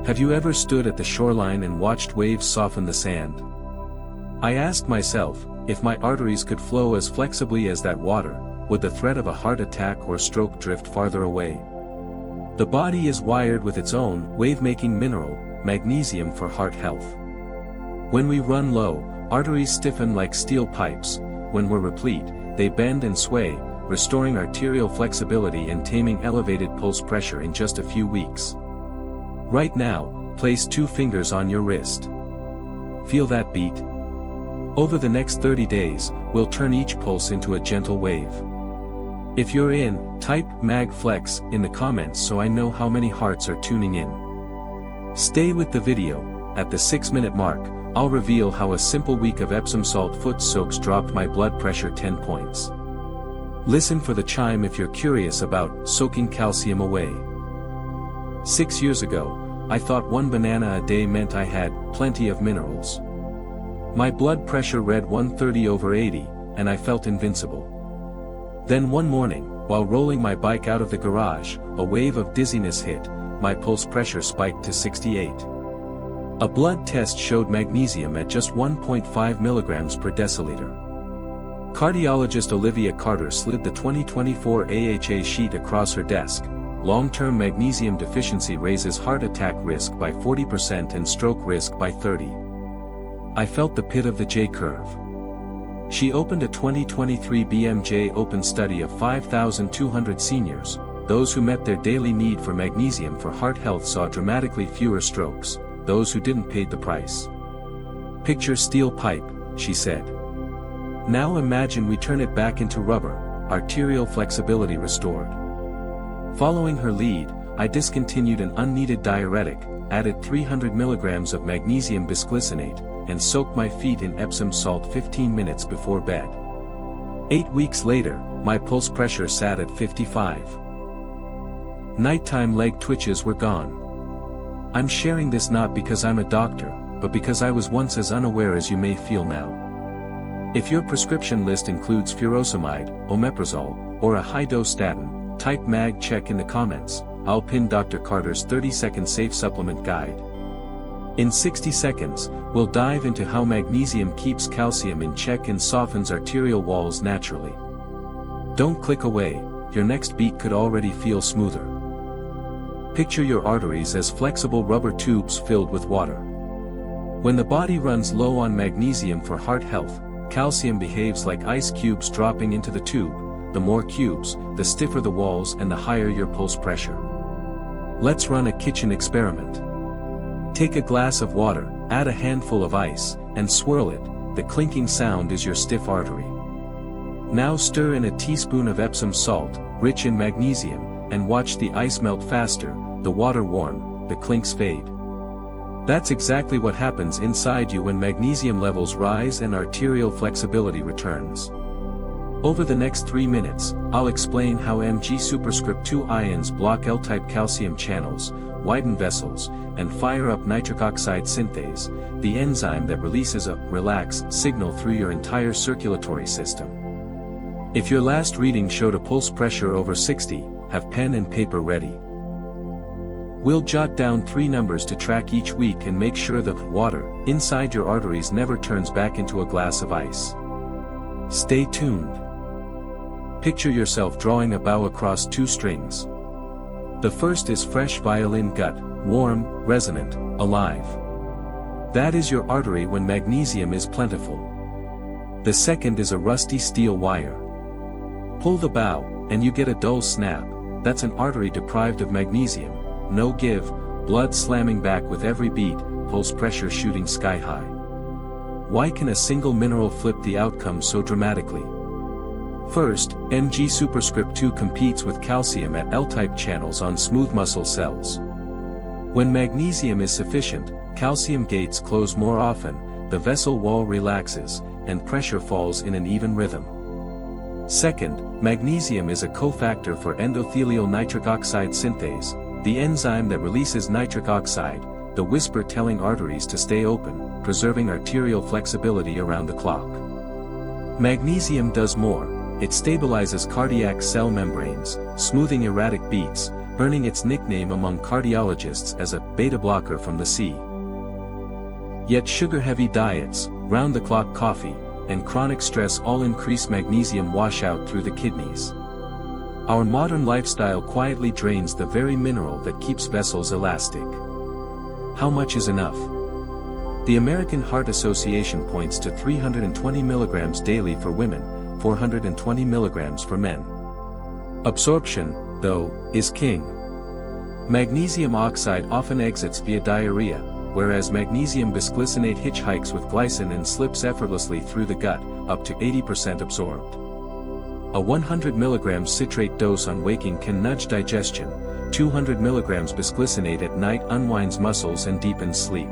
Have you ever stood at the shoreline and watched waves soften the sand? I asked myself, if my arteries could flow as flexibly as that water, would the threat of a heart attack or stroke drift farther away? The body is wired with its own wave-making mineral, magnesium, for heart health. When we run low, arteries stiffen like steel pipes. When we're replete, they bend and sway, restoring arterial flexibility and taming elevated pulse pressure in just a few weeks. Right now, place 2 fingers on your wrist. Feel that beat? Over the next 30 days, we'll turn each pulse into a gentle wave. If you're in, type "Mag Flex" in the comments so I know how many hearts are tuning in. Stay with the video. At the 6-minute mark, I'll reveal how a simple week of Epsom salt foot soaks dropped my blood pressure 10 points. Listen for the chime if you're curious about soaking calcium away. 6 years ago, I thought 1 banana a day meant I had plenty of minerals. My blood pressure read 130/80, and I felt invincible. Then one morning, while rolling my bike out of the garage, a wave of dizziness hit. My pulse pressure spiked to 68. A blood test showed magnesium at just 1.5 milligrams per deciliter. Cardiologist Olivia Carter slid the 2024 AHA sheet across her desk. Long-term magnesium deficiency raises heart attack risk by 40% and stroke risk by 30%. I felt the pit of the J-curve. She opened a 2023 BMJ Open study of 5,200 seniors. Those who met their daily need for magnesium for heart health saw dramatically fewer strokes. Those who didn't paid the price. Picture steel pipe, she said. Now imagine we turn it back into rubber, arterial flexibility restored. Following her lead, I discontinued an unneeded diuretic, added 300 milligrams of magnesium bisglycinate, and soaked my feet in Epsom salt 15 minutes before bed. 8 weeks later, my pulse pressure sat at 55. Nighttime leg twitches were gone. I'm sharing this not because I'm a doctor, but because I was once as unaware as you may feel now. If your prescription list includes furosemide, omeprazole, or a high-dose statin, type "mag check" in the comments. I'll pin Dr. Carter's 30-second safe supplement guide. In 60 seconds, we'll dive into how magnesium keeps calcium in check and softens arterial walls naturally. Don't click away, your next beat could already feel smoother. Picture your arteries as flexible rubber tubes filled with water. When the body runs low on magnesium for heart health, calcium behaves like ice cubes dropping into the tube. The more cubes, the stiffer the walls and the higher your pulse pressure. Let's run a kitchen experiment. Take a glass of water, add a handful of ice, and swirl it. The clinking sound is your stiff artery. Now stir in a teaspoon of Epsom salt, rich in magnesium, and watch the ice melt faster, the water warm, the clinks fade. That's exactly what happens inside you when magnesium levels rise and arterial flexibility returns. Over the next 3 minutes, I'll explain how Mg superscript 2 ions block L-type calcium channels, widen vessels, and fire up nitric oxide synthase, the enzyme that releases a relax signal through your entire circulatory system. If your last reading showed a pulse pressure over 60, have pen and paper ready. We'll jot down 3 numbers to track each week and make sure the water inside your arteries never turns back into a glass of ice. Stay tuned. Picture yourself drawing a bow across 2 strings. The first is fresh violin gut, warm, resonant, alive. That is your artery when magnesium is plentiful. The second is a rusty steel wire. Pull the bow, and you get a dull snap. That's an artery deprived of magnesium. No give, blood slamming back with every beat, pulse pressure shooting sky high. Why can a single mineral flip the outcome so dramatically? First, Mg superscript 2 competes with calcium at L-type channels on smooth muscle cells. When magnesium is sufficient, calcium gates close more often, the vessel wall relaxes, and pressure falls in an even rhythm. Second, magnesium is a cofactor for endothelial nitric oxide synthase, the enzyme that releases nitric oxide, the whisper telling arteries to stay open, preserving arterial flexibility around the clock. Magnesium does more. It stabilizes cardiac cell membranes, smoothing erratic beats, earning its nickname among cardiologists as a beta blocker from the sea. Yet sugar-heavy diets, round-the-clock coffee, and chronic stress all increase magnesium washout through the kidneys. Our modern lifestyle quietly drains the very mineral that keeps vessels elastic. How much is enough? The American Heart Association points to 320 mg daily for women, 420 mg for men. Absorption, though, is king. Magnesium oxide often exits via diarrhea, whereas magnesium bisglycinate hitchhikes with glycine and slips effortlessly through the gut, up to 80% absorbed. A 100 mg citrate dose on waking can nudge digestion, 200 mg bisglycinate at night unwinds muscles and deepens sleep.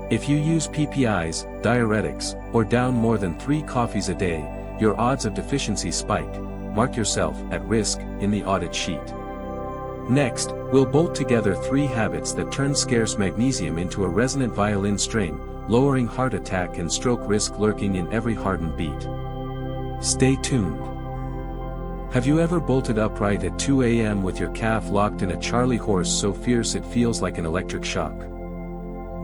If you use PPIs, diuretics, or down more than 3 coffees a day, your odds of deficiency spike. Mark yourself at risk in the audit sheet. Next, we'll bolt together 3 habits that turn scarce magnesium into a resonant violin string, lowering heart attack and stroke risk lurking in every hardened beat. Stay tuned. Have you ever bolted upright at 2 a.m. with your calf locked in a Charlie horse so fierce it feels like an electric shock?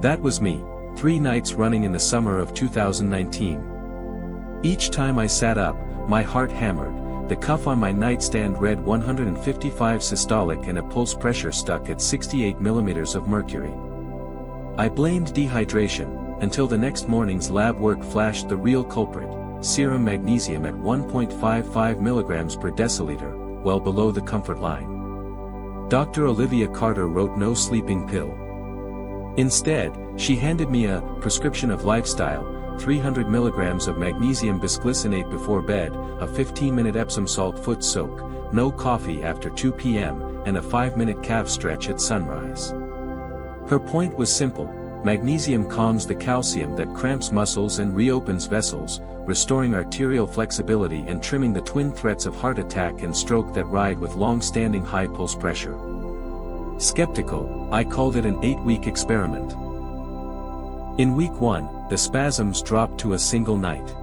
That was me, 3 nights running in the summer of 2019. Each time I sat up, my heart hammered, the cuff on my nightstand read 155 systolic and a pulse pressure stuck at 68 mm of mercury. I blamed dehydration, until the next morning's lab work flashed the real culprit, serum magnesium at 1.55 mg per deciliter, well below the comfort line. Dr. Olivia Carter wrote no sleeping pill. Instead, she handed me a prescription of lifestyle, 300 mg of magnesium bisglycinate before bed, a 15-minute Epsom salt foot soak, no coffee after 2 p.m., and a 5-minute calf stretch at sunrise. Her point was simple: magnesium calms the calcium that cramps muscles and reopens vessels, restoring arterial flexibility and trimming the twin threats of heart attack and stroke that ride with long-standing high pulse pressure. Skeptical, I called it an 8-week experiment. In week 1, the spasms dropped to a single night.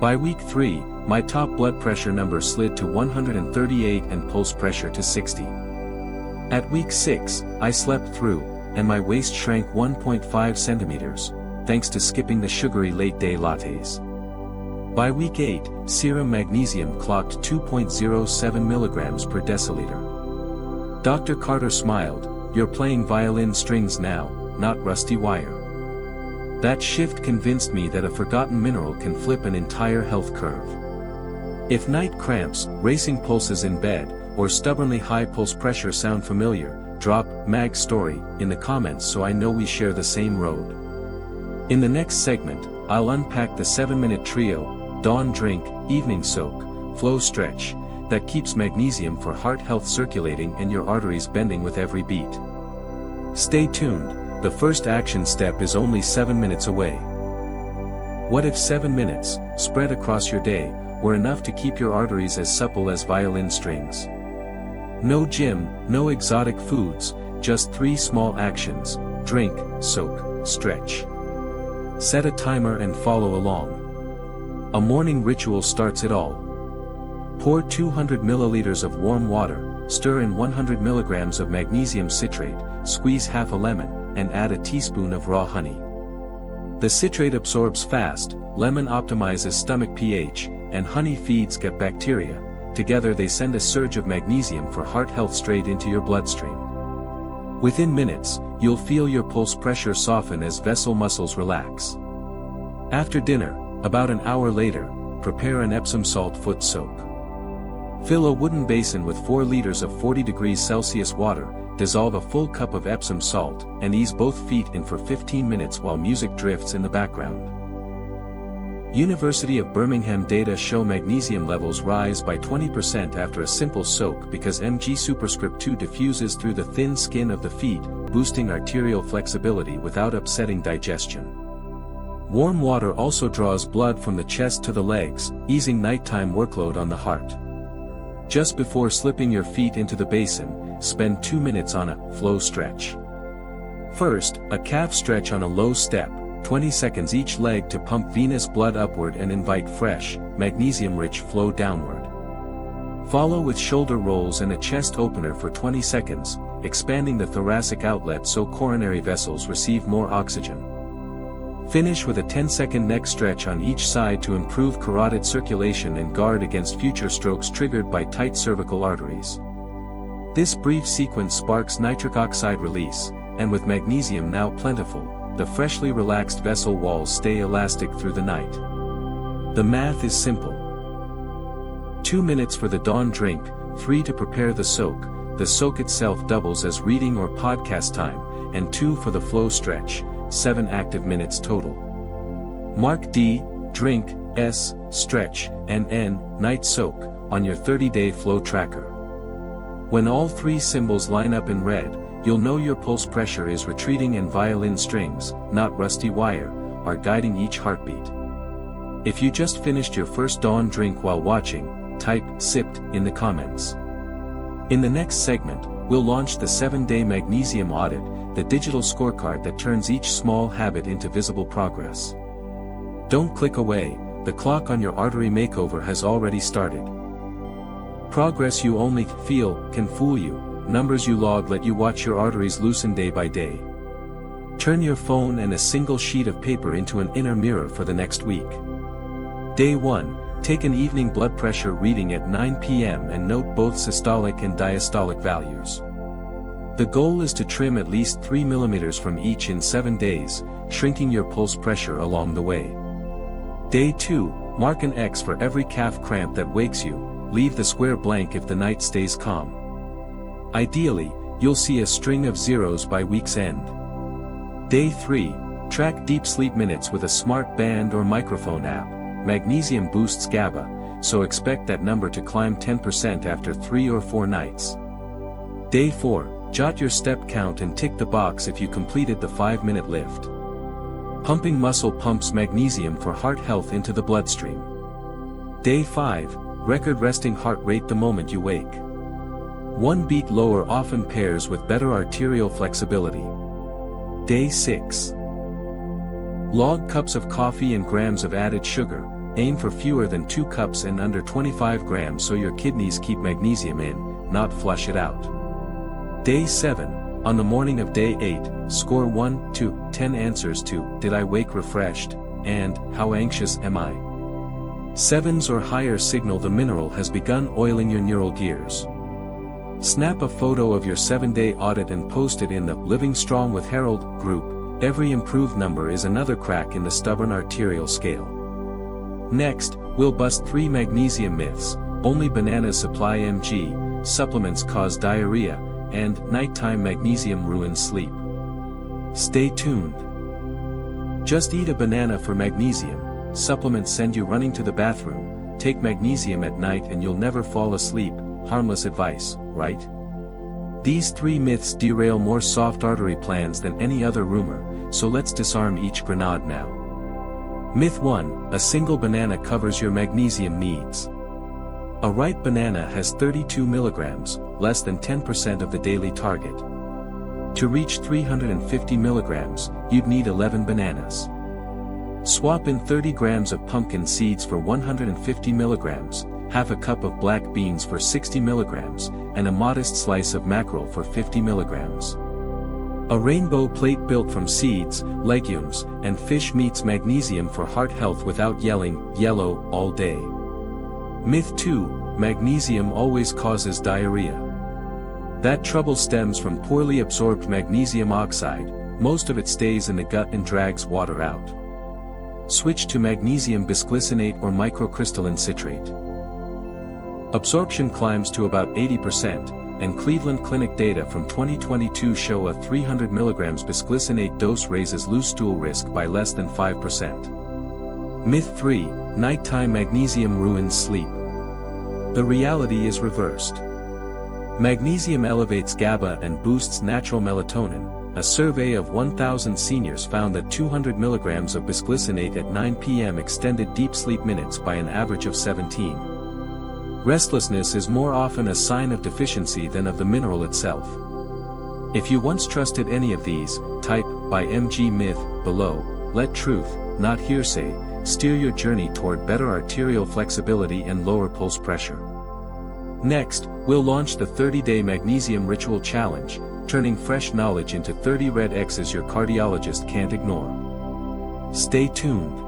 By week 3, my top blood pressure number slid to 138 and pulse pressure to 60. At week 6, I slept through, and my waist shrank 1.5 centimeters, thanks to skipping the sugary late-day lattes. By week 8, serum magnesium clocked 2.07 mg per deciliter. Dr. Carter smiled, "You're playing violin strings now, not rusty wire." That shift convinced me that a forgotten mineral can flip an entire health curve. If night cramps, racing pulses in bed, or stubbornly high pulse pressure sound familiar, drop "Mag story" in the comments so I know we share the same road. In the next segment, I'll unpack the 7-minute trio, dawn drink, evening soak, flow stretch, that keeps magnesium for heart health circulating and your arteries bending with every beat. Stay tuned, the first action step is only 7 minutes away. What if 7 minutes, spread across your day, were enough to keep your arteries as supple as violin strings? No gym, no exotic foods, just 3 small actions: drink, soak, stretch. Set a timer and follow along. A morning ritual starts it all. Pour 200 milliliters of warm water, stir in 100 mg of magnesium citrate, squeeze half a lemon, and add a teaspoon of raw honey. The citrate absorbs fast, lemon optimizes stomach pH, and honey feeds gut bacteria. Together they send a surge of magnesium for heart health straight into your bloodstream. Within minutes, you'll feel your pulse pressure soften as vessel muscles relax. After dinner, about an hour later, prepare an Epsom salt foot soak. Fill a wooden basin with 4 liters of 40 degrees Celsius water, dissolve a full cup of Epsom salt, and ease both feet in for 15 minutes while music drifts in the background. University of Birmingham data show magnesium levels rise by 20% after a simple soak because Mg superscript 2 diffuses through the thin skin of the feet, boosting arterial flexibility without upsetting digestion. Warm water also draws blood from the chest to the legs, easing nighttime workload on the heart. Just before slipping your feet into the basin, spend 2 minutes on a flow stretch. First, a calf stretch on a low step, 20 seconds each leg to pump venous blood upward and invite fresh, magnesium-rich flow downward. Follow with shoulder rolls and a chest opener for 20 seconds, expanding the thoracic outlet so coronary vessels receive more oxygen. Finish with a 10-second neck stretch on each side to improve carotid circulation and guard against future strokes triggered by tight cervical arteries. This brief sequence sparks nitric oxide release, and with magnesium now plentiful, the freshly relaxed vessel walls stay elastic through the night. The math is simple. 2 minutes for the dawn drink, 3 to prepare the soak itself doubles as reading or podcast time, and 2 for the flow stretch, 7 active minutes total. Mark D, drink, S, stretch, and N, night soak, on your 30-day flow tracker. When all 3 symbols line up in red, you'll know your pulse pressure is retreating and violin strings, not rusty wire, are guiding each heartbeat. If you just finished your first dawn drink while watching, type "sipped" in the comments. In the next segment, we'll launch the 7-day Magnesium Audit, the digital scorecard that turns each small habit into visible progress. Don't click away, the clock on your artery makeover has already started. Progress you only feel can fool you, numbers you log let you watch your arteries loosen day by day. Turn your phone and a single sheet of paper into an inner mirror for the next week. Day 1. Take an evening blood pressure reading at 9 p.m. and note both systolic and diastolic values. The goal is to trim at least 3 mm from each in 7 days, shrinking your pulse pressure along the way. Day 2, mark an X for every calf cramp that wakes you, leave the square blank if the night stays calm. Ideally, you'll see a string of zeros by week's end. Day 3, track deep sleep minutes with a smart band or microphone app. Magnesium boosts GABA, so expect that number to climb 10% after 3 or 4 nights. Day 4, jot your step count and tick the box if you completed the 5-minute lift. Pumping muscle pumps magnesium for heart health into the bloodstream. Day 5, record resting heart rate the moment you wake. 1 beat lower often pairs with better arterial flexibility. Day 6. Log cups of coffee and grams of added sugar, aim for fewer than 2 cups and under 25 grams so your kidneys keep magnesium in, not flush it out. Day 7, on the morning of day 8, score 1 to 10 answers to, did I wake refreshed, and, how anxious am I? 7s or higher signal the mineral has begun oiling your neural gears. Snap a photo of your 7-day audit and post it in the Living Strong with Harold group. Every improved number is another crack in the stubborn arterial scale. Next, we'll bust 3 magnesium myths: only bananas supply Mg, supplements cause diarrhea, and nighttime magnesium ruins sleep. Stay tuned. Just eat a banana for magnesium, supplements send you running to the bathroom, take magnesium at night and you'll never fall asleep, harmless advice, right? These 3 myths derail more soft artery plans than any other rumor, so let's disarm each grenade now. Myth 1, a single banana covers your magnesium needs. A ripe banana has 32 mg, less than 10% of the daily target. To reach 350 mg, you'd need 11 bananas. Swap in 30 grams of pumpkin seeds for 150 mg, half a cup of black beans for 60 mg, and a modest slice of mackerel for 50 mg. A rainbow plate built from seeds, legumes, and fish meets magnesium for heart health without yelling, yellow, all day. Myth 2, magnesium always causes diarrhea. That trouble stems from poorly absorbed magnesium oxide, most of it stays in the gut and drags water out. Switch to magnesium bisglycinate or microcrystalline citrate. Absorption climbs to about 80%, and Cleveland Clinic data from 2022 show a 300 mg bisglycinate dose raises loose stool risk by less than 5%. Myth 3, nighttime magnesium ruins sleep. The reality is reversed. Magnesium elevates GABA and boosts natural melatonin. A survey of 1,000 seniors found that 200 mg of bisglycinate at 9 p.m. extended deep sleep minutes by an average of 17. Restlessness is more often a sign of deficiency than of the mineral itself. If you once trusted any of these, type, by Mg myth, below. Let truth, not hearsay, steer your journey toward better arterial flexibility and lower pulse pressure. Next, we'll launch the 30-day Magnesium Ritual Challenge, turning fresh knowledge into 30 red X's your cardiologist can't ignore. Stay tuned.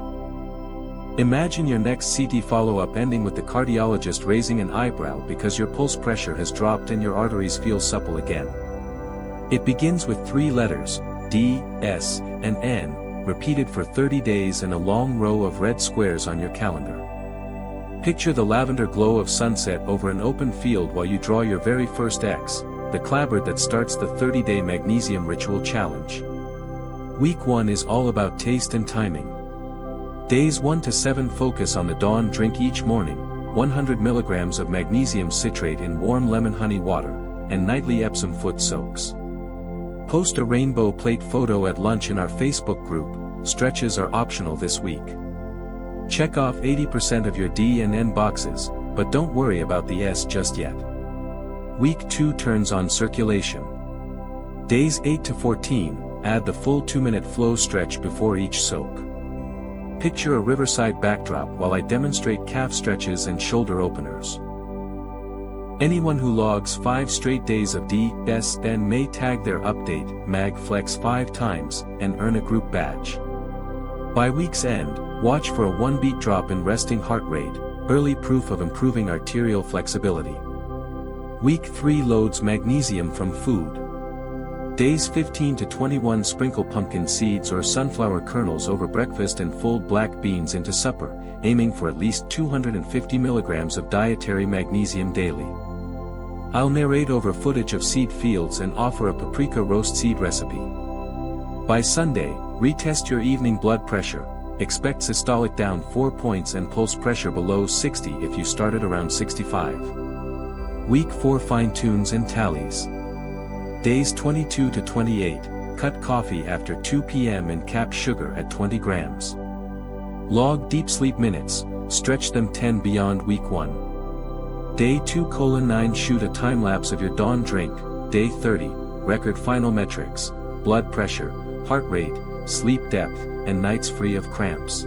Imagine your next CT follow-up ending with the cardiologist raising an eyebrow because your pulse pressure has dropped and your arteries feel supple again. It begins with 3 letters, D, S, and N, repeated for 30 days and a long row of red squares on your calendar. Picture the lavender glow of sunset over an open field while you draw your very first X, the clapboard that starts the 30-day Magnesium Ritual Challenge. Week 1 is all about taste and timing. Days 1 to 7 focus on the dawn drink each morning, 100 milligrams of magnesium citrate in warm lemon honey water, and nightly Epsom foot soaks. Post a rainbow plate photo at lunch in our Facebook group. Stretches are optional this week. Check off 80% of your D and N boxes, but don't worry about the S just yet. Week 2 turns on circulation. Days 8 to 14, add the full 2-minute flow stretch before each soak. Picture a riverside backdrop while I demonstrate calf stretches and shoulder openers. Anyone who logs 5 straight days of D, S, N may tag their update, MagFlex 5 times, and earn a group badge. By week's end, watch for a 1-beat drop in resting heart rate, early proof of improving arterial flexibility. Week 3 loads magnesium from food. Days 15 to 21 sprinkle pumpkin seeds or sunflower kernels over breakfast and fold black beans into supper, aiming for at least 250 milligrams of dietary magnesium daily. I'll narrate over footage of seed fields and offer a paprika roast seed recipe. By Sunday, retest your evening blood pressure. Expect systolic down 4 points and pulse pressure below 60 if you started around 65. Week 4 fine-tunes and tallies. Days 22 to 28, cut coffee after 2 p.m. and cap sugar at 20 grams. Log deep sleep minutes, stretch them 10 beyond week 1. Day 2:9 shoot a time-lapse of your dawn drink. Day 30, record final metrics, blood pressure, heart rate, sleep depth, and nights free of cramps.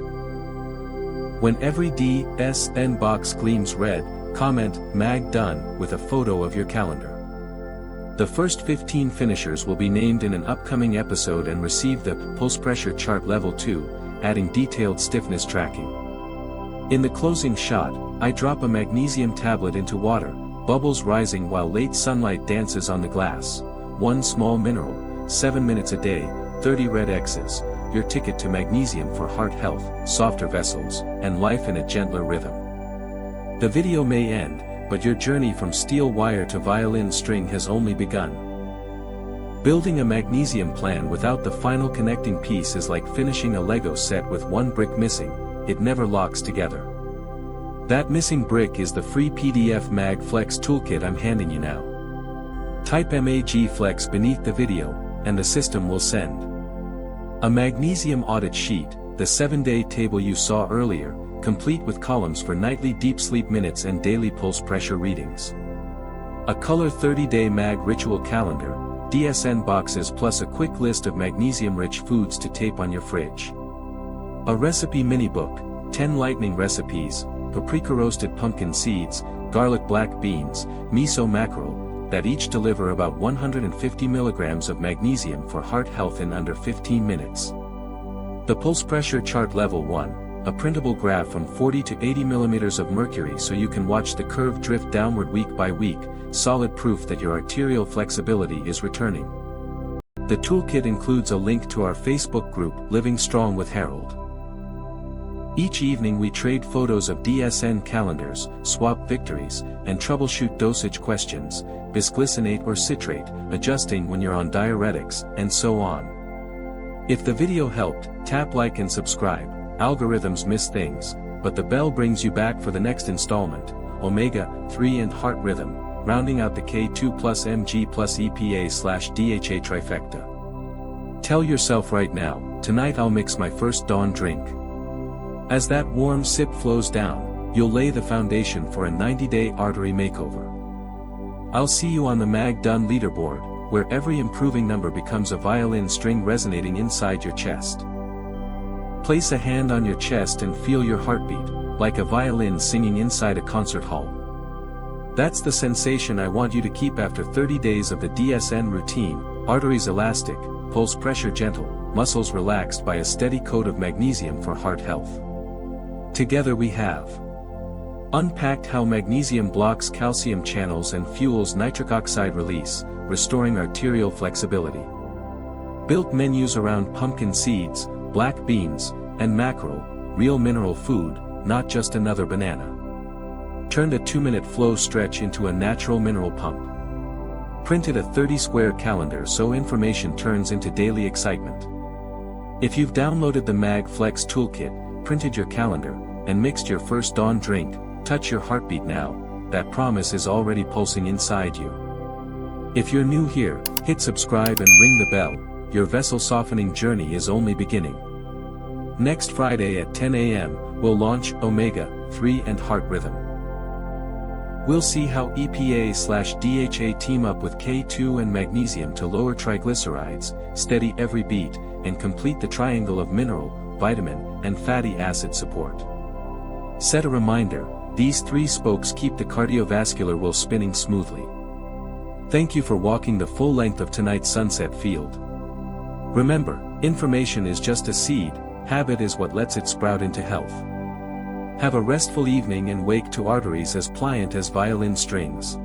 When every D, S, N box gleams red, comment, Mag done, with a photo of your calendar. The first 15 finishers will be named in an upcoming episode and receive the pulse pressure chart level 2, adding detailed stiffness tracking. In the closing shot, I drop a magnesium tablet into water, bubbles rising while late sunlight dances on the glass. 1 small mineral, 7 minutes a day, 30 red X's, your ticket to magnesium for heart health, softer vessels, and life in a gentler rhythm. The video may end, but your journey from steel wire to violin string has only begun. Building a magnesium plan without the final connecting piece is like finishing a Lego set with 1 brick missing, it never locks together. That missing brick is the free PDF MagFlex toolkit I'm handing you now. Type MAGFlex beneath the video, and the system will send a magnesium audit sheet, the 7-day table you saw earlier, complete with columns for nightly deep sleep minutes and daily pulse pressure readings. A color 30-day Mag Ritual Calendar, DSN boxes plus a quick list of magnesium-rich foods to tape on your fridge. A recipe mini-book, 10 lightning recipes, paprika roasted pumpkin seeds, garlic black beans, miso mackerel, that each deliver about 150 milligrams of magnesium for heart health in under 15 minutes. The pulse pressure chart level 1, a printable graph from 40 to 80 millimeters of mercury so you can watch the curve drift downward week by week, solid proof that your arterial flexibility is returning. The toolkit includes a link to our Facebook group Living Strong with Harold. Each evening we trade photos of DSN calendars, swap victories, and troubleshoot dosage questions, bisglycinate or citrate, adjusting when you're on diuretics, and so on. If the video helped, tap like and subscribe. Algorithms miss things, but the bell brings you back for the next installment, Omega-3 and Heart Rhythm, rounding out the K2 plus Mg plus EPA/DHA trifecta. Tell yourself right now, tonight I'll mix my first dawn drink. As that warm sip flows down, you'll lay the foundation for a 90-day artery makeover. I'll see you on the Mag Done leaderboard, where every improving number becomes a violin string resonating inside your chest. Place a hand on your chest and feel your heartbeat, like a violin singing inside a concert hall. That's the sensation I want you to keep after 30 days of the DSN routine, arteries elastic, pulse pressure gentle, muscles relaxed by a steady coat of magnesium for heart health. Together we have unpacked how magnesium blocks calcium channels and fuels nitric oxide release, restoring arterial flexibility. Built menus around pumpkin seeds, black beans, and mackerel, real mineral food, not just another banana. Turned a 2-minute flow stretch into a natural mineral pump. Printed a 30-square calendar so information turns into daily excitement. If you've downloaded the Mag Flex Toolkit, printed your calendar, and mixed your first dawn drink, touch your heartbeat now, that promise is already pulsing inside you. If you're new here, hit subscribe and ring the bell, your vessel softening journey is only beginning. Next Friday at 10 a.m., we'll launch Omega-3 and Heart Rhythm. We'll see how EPA/DHA team up with K2 and magnesium to lower triglycerides, steady every beat, and complete the triangle of mineral, vitamin, and fatty acid support. Set a reminder, these 3 spokes keep the cardiovascular wheel spinning smoothly. Thank you for walking the full length of tonight's sunset field. Remember, information is just a seed, habit is what lets it sprout into health. Have a restful evening and wake to arteries as pliant as violin strings.